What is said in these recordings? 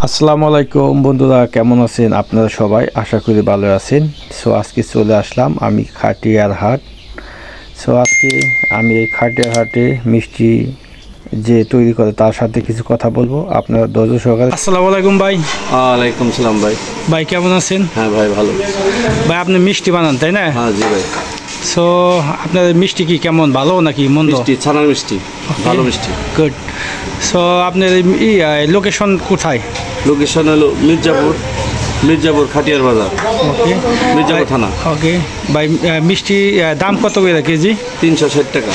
আসসালামু আলাইকুম বন্ধুরা, কেমন আছেন আপনারা সবাই? আশা করি ভালো আছেন। সো আজকে চলে আসলাম আমি খাটিয়ার হাট। সো আজকে আমি এই খাটিয়ার হাটে মিষ্টি যে তৈরি করে তার সাথে কিছু কথা বলবো, আপনারা ধৈর্য সহকারে। আসসালামু আলাইকুম ভাই। ওয়ালাইকুম সালাম ভাই। ভাই কেমন আছেন? হ্যাঁ ভাই ভালো। ভাই আপনি মিষ্টি বানান তাই না? হ্যাঁ জি ভাই। সো আপনাদের মিষ্টি কি কেমন, ভালো নাকি মন্দ? মিষ্টি ছানার মিষ্টি, ভালো মিষ্টি। গুড। সো আপনার লোকেশন কোথায়? লোকেশন হলো মির্জাপুর খাটিয়ার বাজার। ওকে, মির্জাপুর থানা। ওকে ভাই, মিষ্টি দাম কত করে কেজি? 360 টাকা।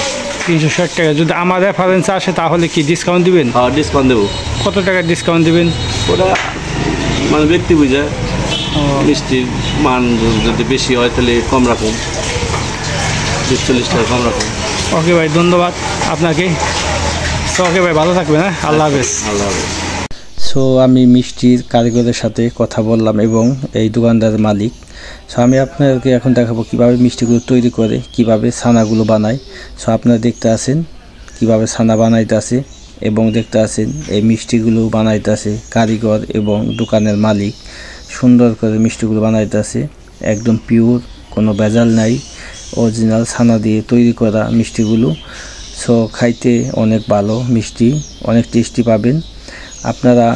360 টাকা। যদি আমার রেফারেন্স আসে তাহলে কি ডিসকাউন্ট দিবেন? হ্যাঁ ডিসকাউন্ট দেবো। কত টাকা ডিসকাউন্ট দিবেন? ওটা মানে ব্যক্তি বুঝে, মিষ্টির মান যদি বেশি হয় তাহলে কম রাখুন, 40 টাকা কম রাখুন। ওকে ভাই, ধন্যবাদ আপনাকে। সো ওকে ভাই, ভালো থাকবেন। হ্যাঁ, আল্লাহ হাফেজ। আল্লাহ হাফেজ। সো আমি মিষ্টির কারিগরের সাথে কথা বললাম এবং এই দোকানদারের মালিক। সো আমি আপনাদেরকে এখন দেখাবো কীভাবে মিষ্টিগুলো তৈরি করে, কিভাবে ছানাগুলো বানায়। সো আপনারা দেখতে আছেন কীভাবে ছানা বানাইতে আছে এবং দেখতে আছেন এই মিষ্টিগুলো বানাইতে আছে কারিগর এবং দোকানের মালিক। সুন্দর করে মিষ্টিগুলো বানাইতে আছে, একদম পিওর, কোনো ভেজাল নাই, অরিজিনাল ছানা দিয়ে তৈরি করা মিষ্টিগুলো। সো খাইতে অনেক ভালো মিষ্টি, অনেক টেস্টি পাবেন আপনারা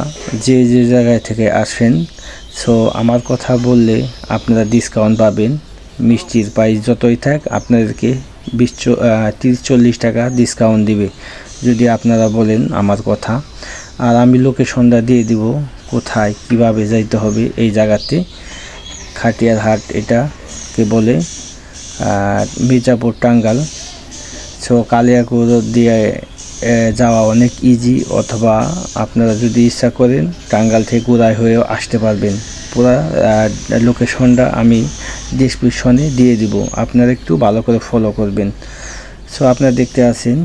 যে যে জায়গায় থেকে আসেন। সো আমার কথা বললে আপনারা ডিসকাউন্ট পাবেন। মিষ্টির প্রাইস যতই থাক আপনাদেরকে 30-40 টাকা ডিসকাউন্ট দিবে যদি আপনারা বলেন আমার কথা। আর আমি লোকেশনটা দিয়ে দিব কোথায় কিভাবে যাইতে হবে। এই জায়গাতে খাটিয়ার হাট এটাকে বলে, মির্জাপুর টাঙ্গাইল। সো কালিয়াকৈর দিয়ে যাওয়া অনেক ইজি, অথবা আপনারা যদি ইচ্ছা করেন টাঙ্গাইল থেকে ঘোড়ায় হয়েও আসতে পারবেন। পুরো লোকেশনটা আমি ডিসক্রিপশনে দিয়ে দিব, আপনারা একটু ভালো করে ফলো করবেন। সো আপনারা দেখতে আছেন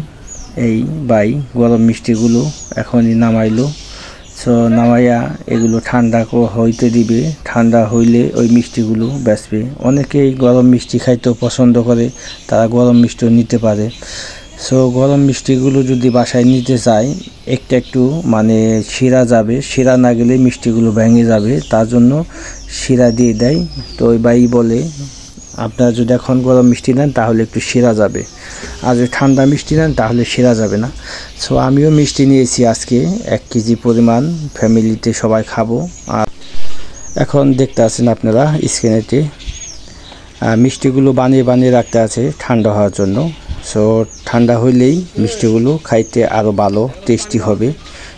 এই ভাই গরম মিষ্টিগুলো এখনই নামাইলো। সো নামাইয়া এগুলো ঠান্ডা হইতে দিবে, ঠান্ডা হইলে ওই মিষ্টিগুলো বেচবে। অনেকেই গরম মিষ্টি খাইতেও পছন্দ করে, তারা গরম মিষ্টিও নিতে পারে। সো গরম মিষ্টিগুলো যদি বাসায় নিতে চায় একটু মানে শিরা যাবে, শিরা না গেলে মিষ্টিগুলো ভেঙে যাবে, তার জন্য শিরা দিয়ে দেয়। তো ওই ভাই বলে আপনারা যদি এখন গরম মিষ্টি নেন তাহলে একটু শিরা যাবে, আর যদি ঠান্ডা মিষ্টি নেন তাহলে শিরা যাবে না। সো আমিও মিষ্টি নিয়েছি আজকে 1 কেজি পরিমাণ, ফ্যামিলিতে সবাই খাবো। আর এখন দেখতে আছেন আপনারা স্ক্রিনেতে মিষ্টিগুলো বানিয়ে রাখতে আছে ঠান্ডা হওয়ার জন্য। সো ঠান্ডা হইলেই মিষ্টিগুলো খাইতে আরও ভালো টেস্টি হবে।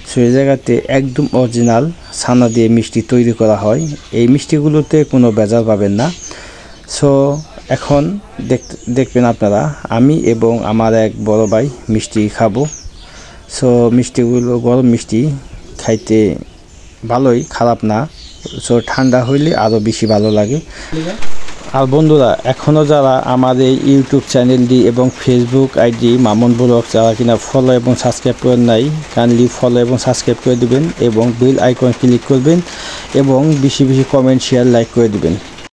সো এই জায়গাতে একদম অরিজিনাল ছানা দিয়ে মিষ্টি তৈরি করা হয়। এই মিষ্টিগুলোতে কোনো ভেজাল পাবেন না। সো এখন দেখবেন আপনারা আমি এবং আমার এক বড় ভাই মিষ্টি খাবো। সো মিষ্টিগুলো গরম মিষ্টি খাইতে ভালোই, খারাপ না। সো ঠান্ডা হইলে আরও বেশি ভালো লাগে। আর বন্ধুরা, এখনও যারা আমার এই ইউটিউব চ্যানেলটি এবং ফেসবুক আইডি মামুন ব্লগ যারা কিনা ফলো এবং সাবস্ক্রাইব করেন নাই, কাইন্ডলি ফলো এবং সাবস্ক্রাইব করে দিবেন এবং বেল আইকন ক্লিক করবেন এবং বেশি বেশি কমেন্ট শেয়ার লাইক করে দিবেন।